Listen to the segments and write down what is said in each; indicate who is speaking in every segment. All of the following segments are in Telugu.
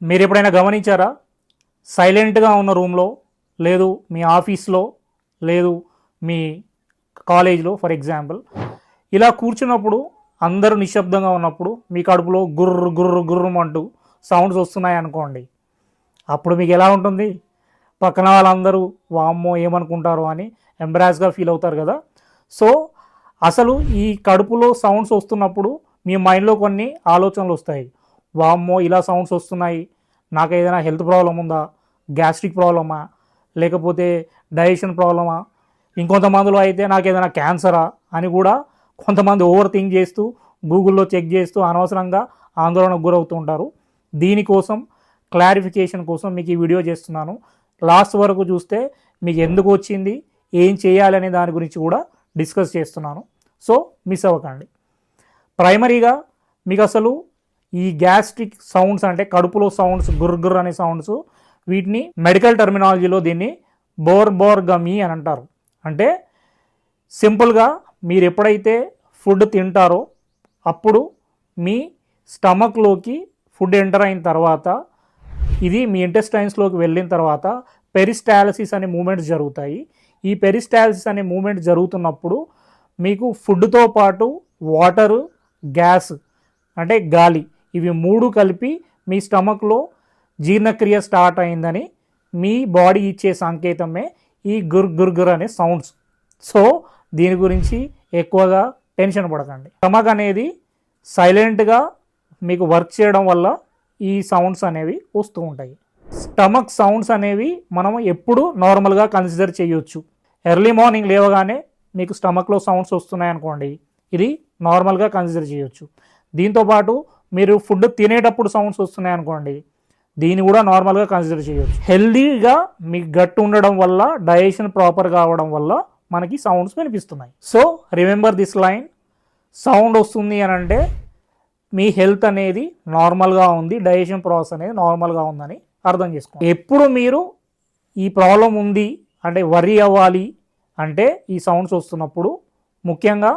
Speaker 1: మీరు ఎప్పుడైనా గమనించారా? సైలెంట్గా ఉన్న రూమ్లో, లేదు మీ ఆఫీస్లో, లేదు మీ కాలేజ్లో ఫర్ ఎగ్జాంపుల్ ఇలా కూర్చున్నప్పుడు అందరూ నిశ్శబ్దంగా ఉన్నప్పుడు మీ కడుపులో గుర్రు గుర్రు గుర్రమంటూ సౌండ్స్ వస్తున్నాయి అనుకోండి. అప్పుడు మీకు ఎలా ఉంటుంది? పక్కన వాళ్ళందరూ వామ్మో ఏమనుకుంటారో అని ఎంబ్రాస్గా ఫీల్ అవుతారు కదా. సో అసలు ఈ కడుపులో సౌండ్స్ వస్తున్నప్పుడు మీ మైండ్లో కొన్ని ఆలోచనలు వస్తాయి. వామ్మో ఇలా సౌండ్స్ వస్తున్నాయి, నాకు ఏదైనా హెల్త్ ప్రాబ్లం ఉందా, గ్యాస్ట్రిక్ ప్రాబ్లమా, లేకపోతే డైజెషన్ ప్రాబ్లమా, ఇంకొంతమందిలో అయితే నాకు ఏదైనా క్యాన్సరా అని కూడా కొంతమంది ఓవర్ థింక్ చేస్తూ గూగుల్లో చెక్ చేస్తూ అనవసరంగా ఆందోళనకు గురవుతూ ఉంటారు. దీనికోసం క్లారిఫికేషన్ కోసం మీకు ఈ వీడియో చేస్తున్నాను. లాస్ట్ వరకు చూస్తే మీకు ఎందుకు వచ్చింది, ఏం చేయాలి అనే దాని గురించి కూడా డిస్కస్ చేస్తున్నాను. సో మిస్ అవ్వకండి. ప్రైమరీగా మీకు అసలు ఈ గ్యాస్ట్రిక్ సౌండ్స్ అంటే కడుపులో సౌండ్స్ గుర్గుర్ అనే సౌండ్స్, వీటిని మెడికల్ టర్మినాలజీలో దీన్ని బోర్బోర్గమీ అని అంటారు. అంటే సింపుల్గా మీరు ఎప్పుడైతే ఫుడ్ తింటారో అప్పుడు మీ స్టమక్లోకి ఫుడ్ ఎంటర్ అయిన తర్వాత ఇది మీ ఇంటెస్టైన్స్లోకి వెళ్ళిన తర్వాత పెరిస్టాలసిస్ అనే మూమెంట్స్ జరుగుతాయి. ఈ పెరిస్టాలసిస్ అనే మూమెంట్ జరుగుతున్నప్పుడు మీకు ఫుడ్తో పాటు వాటరు, గ్యాస్ అంటే గాలి, ఇవి మూడు కలిపి మీ స్టమక్లో జీర్ణక్రియ స్టార్ట్ అయిందని మీ బాడీ ఇచ్చే సంకేతమే ఈ గుర్గుర్ అనే సౌండ్స్. సో దీని గురించి ఎక్కువగా టెన్షన్ పడకండి. స్టమక్ అనేది సైలెంట్గా మీకు వర్క్ చేయడం వల్ల ఈ సౌండ్స్ అనేవి వస్తూ ఉంటాయి. స్టమక్ సౌండ్స్ అనేవి మనం ఎప్పుడు నార్మల్గా కన్సిడర్ చేయొచ్చు. ఎర్లీ మార్నింగ్ లేవగానే మీకు స్టమక్లో సౌండ్స్ వస్తున్నాయి అనుకోండి, ఇది నార్మల్గా కన్సిడర్ చేయొచ్చు. దీంతోపాటు మీరు ఫుడ్ తినేటప్పుడు సౌండ్స్ వస్తున్నాయి అనుకోండి, దీన్ని కూడా నార్మల్గా కన్సిడర్ చేయొచ్చు. హెల్దీగా మీకు గట్ ఉండడం వల్ల, డైజెషన్ ప్రాపర్ కావడం వల్ల మనకి సౌండ్స్ వినిపిస్తున్నాయి. So remember this line, sound వస్తుంది అని అంటే మీ హెల్త్ అనేది నార్మల్గా ఉంది, డైజెషన్ ప్రాసెస్ అనేది నార్మల్గా ఉందని అర్థం చేసుకోండి. ఎప్పుడు మీరు ఈ ప్రాబ్లం ఉంది అంటే వర్రీ అవ్వాలి అంటే ఈ సౌండ్స్ వస్తున్నప్పుడు ముఖ్యంగా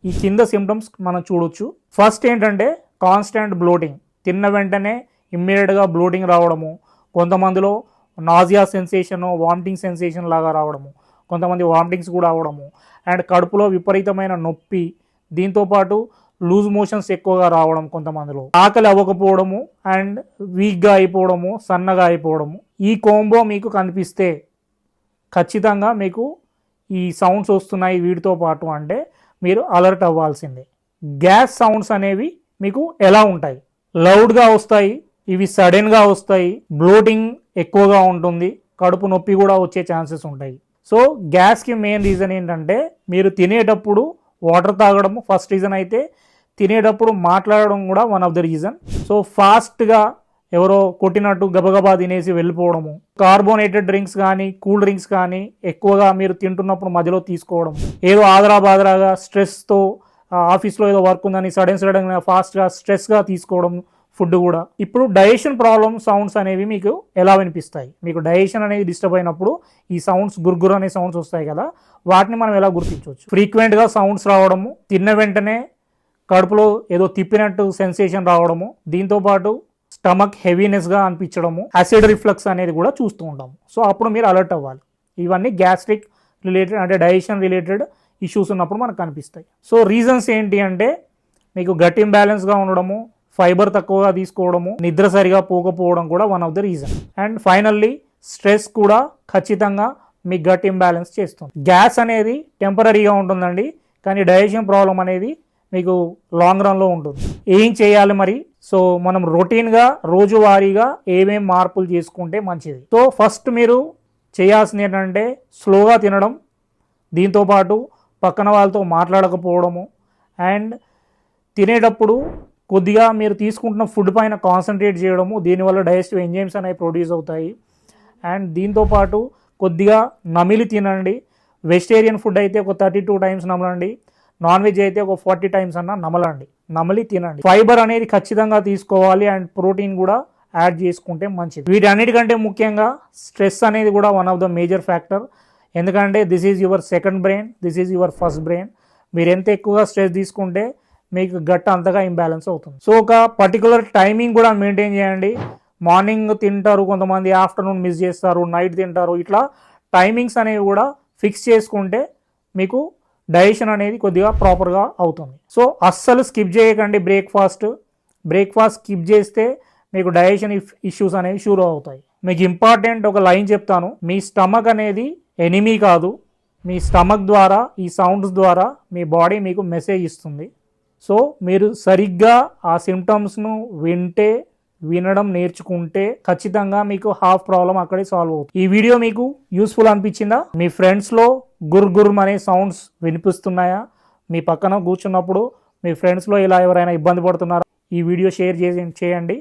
Speaker 1: ఈ కింద సిమ్టమ్స్ మనం చూడొచ్చు. ఫస్ట్ ఏంటంటే కాన్స్టెంట్ బ్లోటింగ్, తిన్న వెంటనే ఇమ్మీడియట్గా బ్లోటింగ్ రావడము, కొంతమందిలో నాజియా సెన్సేషను, వామిటింగ్ సెన్సేషన్ లాగా రావడము, కొంతమంది వామిటింగ్స్ కూడా అవడము, అండ్ కడుపులో విపరీతమైన నొప్పి, దీంతోపాటు లూజ్ మోషన్స్ ఎక్కువగా రావడం, కొంతమందిలో ఆకలి అవ్వకపోవడము అండ్ వీక్గా అయిపోవడము, సన్నగా అయిపోవడము. ఈ కాంబో మీకు కనిపిస్తే ఖచ్చితంగా మీకు ఈ సౌండ్స్ వస్తున్నాయి వీటితో పాటు అంటే మీరు అలర్ట్ అవ్వాల్సిందే. గ్యాస్ సౌండ్స్ అనేవి మీకు ఎలా ఉంటాయి? లౌడ్గా వస్తాయి, ఇవి సడన్గా వస్తాయి, బ్లోటింగ్ ఎక్కువగా ఉంటుంది, కడుపు నొప్పి కూడా వచ్చే ఛాన్సెస్ ఉంటాయి. సో గ్యాస్కి మెయిన్ రీజన్ ఏంటంటే మీరు తినేటప్పుడు వాటర్ తాగడము ఫస్ట్ రీజన్ అయితే, తినేటప్పుడు మాట్లాడడం కూడా one of the reason. So ఫాస్ట్గా ఎవరో కొట్టినట్టు గబగబా తినేసి వెళ్ళిపోవడము, కార్బోనేటెడ్ డ్రింక్స్ కానీ కూల్ డ్రింక్స్ కానీ ఎక్కువగా మీరు తింటున్నప్పుడు మధ్యలో తీసుకోవడం, ఏదో ఆదరాబాదరాగా స్ట్రెస్తో ఆఫీస్లో ఏదో వర్క్ ఉందని సడన్గా ఫాస్ట్గా స్ట్రెస్గా తీసుకోవడం ఫుడ్ కూడా. ఇప్పుడు డైజెషన్ ప్రాబ్లమ్ సౌండ్స్ అనేవి మీకు ఎలా వినిపిస్తాయి? మీకు డైజెషన్ అనేది డిస్టర్బ్ అయినప్పుడు ఈ సౌండ్స్ గుర్గుర్ అనే సౌండ్స్ వస్తాయి కదా, వాటిని మనం ఎలా గుర్తించవచ్చు? ఫ్రీక్వెంట్గా సౌండ్స్ రావడము, తిన్న వెంటనే కడుపులో ఏదో తిప్పినట్టు సెన్సేషన్ రావడము, దీంతోపాటు స్టమక్ హెవీనెస్గా అనిపించడము, యాసిడ్ రిఫ్లక్స్ అనేది కూడా చూస్తూ ఉంటాము. సో అప్పుడు మీరు అలర్ట్ అవ్వాలి. ఇవన్నీ గ్యాస్ట్రిక్ రిలేటెడ్ అంటే డైజెషన్ రిలేటెడ్ ఇష్యూస్ ఉన్నప్పుడు మనకు కనిపిస్తాయి. సో రీజన్స్ ఏంటి అంటే మీకు గట్ ఇంబ్యాలెన్స్గా ఉండడము, ఫైబర్ తక్కువగా తీసుకోవడము, నిద్ర సరిగా పోకపోవడం కూడా one of the reason. And finally stress కూడా ఖచ్చితంగా మీ గట్ ఇంబ్యాలెన్స్ చేస్తుంది. గ్యాస్ అనేది టెంపరీగా ఉంటుందండి, కానీ డైజెషన్ ప్రాబ్లం అనేది మీకు లాంగ్ రన్లో ఉంటుంది. ఏం చేయాలి మరి? సో మనం రొటీన్గా రోజువారీగా ఏమేం మార్పులు చేసుకుంటే మంచిది? సో ఫస్ట్ మీరు చేయాల్సింది ఏంటంటే స్లోగా తినడం, దీంతోపాటు పక్కన వాళ్ళతో మాట్లాడకపోవడము, అండ్ తినేటప్పుడు కొద్దిగా మీరు తీసుకుంటున్న ఫుడ్ పైన కాన్సన్ట్రేట్ చేయడము, దీనివల్ల డైజెస్టివ్ ఎంజైమ్స్ అనేవి ప్రొడ్యూస్ అవుతాయి. అండ్ దీంతోపాటు కొద్దిగా నమిలి తినండి. వెజిటేరియన్ ఫుడ్ అయితే ఒక 32 టైమ్స్ నమలండి, నాన్ వెజ్ అయితే ఒక 40 టైమ్స్ అన్న నమలండి, నమలి తినండి. ఫైబర్ అనేది ఖచ్చితంగా తీసుకోవాలి అండ్ ప్రోటీన్ కూడా యాడ్ చేసుకుంటే మంచిది. వీటన్నిటికంటే ముఖ్యంగా స్ట్రెస్ అనేది కూడా one of the major factor. ఎందుకంటే this is your second brain, this is your first brain. మీరు ఎంత ఎక్కువగా స్ట్రెస్ తీసుకుంటే మీకు గట్ అంతగా ఇంబ్యాలెన్స్ అవుతుంది. సో ఒక పర్టికులర్ టైమింగ్ కూడా మెయింటైన్ చేయండి. మార్నింగ్ తింటారు, కొంతమంది ఆఫ్టర్నూన్ మిస్ చేస్తారు, నైట్ తింటారు. ఇట్లా టైమింగ్స్ అనేవి కూడా ఫిక్స్ చేసుకుంటే మీకు డైజెషన్ అనేది కొద్దిగా ప్రాపర్గా అవుతుంది. సో అస్సలు స్కిప్ చేయకండి బ్రేక్ఫాస్ట్ స్కిప్ చేస్తే మీకు డైజెషన్ ఇష్యూస్ అనేవి షూర్ అవుతాయి. మీకు ఇంపార్టెంట్ ఒక లైన్ చెప్తాను, మీ స్టమక్ అనేది ఎనిమీ కాదు. మీ స్టమక్ ద్వారా, ఈ సౌండ్స్ ద్వారా మీ బాడీ మీకు మెసేజ్ ఇస్తుంది. సో మీరు సరిగ్గా ఆ సిమ్టమ్స్ను వినడం నేర్చుకుంటే ఖచ్చితంగా మీకు హాఫ్ ప్రాబ్లం అక్కడే సాల్వ్ అవుతుంది. ఈ వీడియో మీకు యూస్ఫుల్ అనిపించిందా? మీ ఫ్రెండ్స్లో గుర్గుర్మ్ అనే సౌండ్స్ వినిపిస్తున్నాయా? మీ పక్కన కూర్చున్నప్పుడు మీ ఫ్రెండ్స్లో ఇలా ఎవరైనా ఇబ్బంది పడుతున్నారా? ఈ వీడియో షేర్ చేయండి.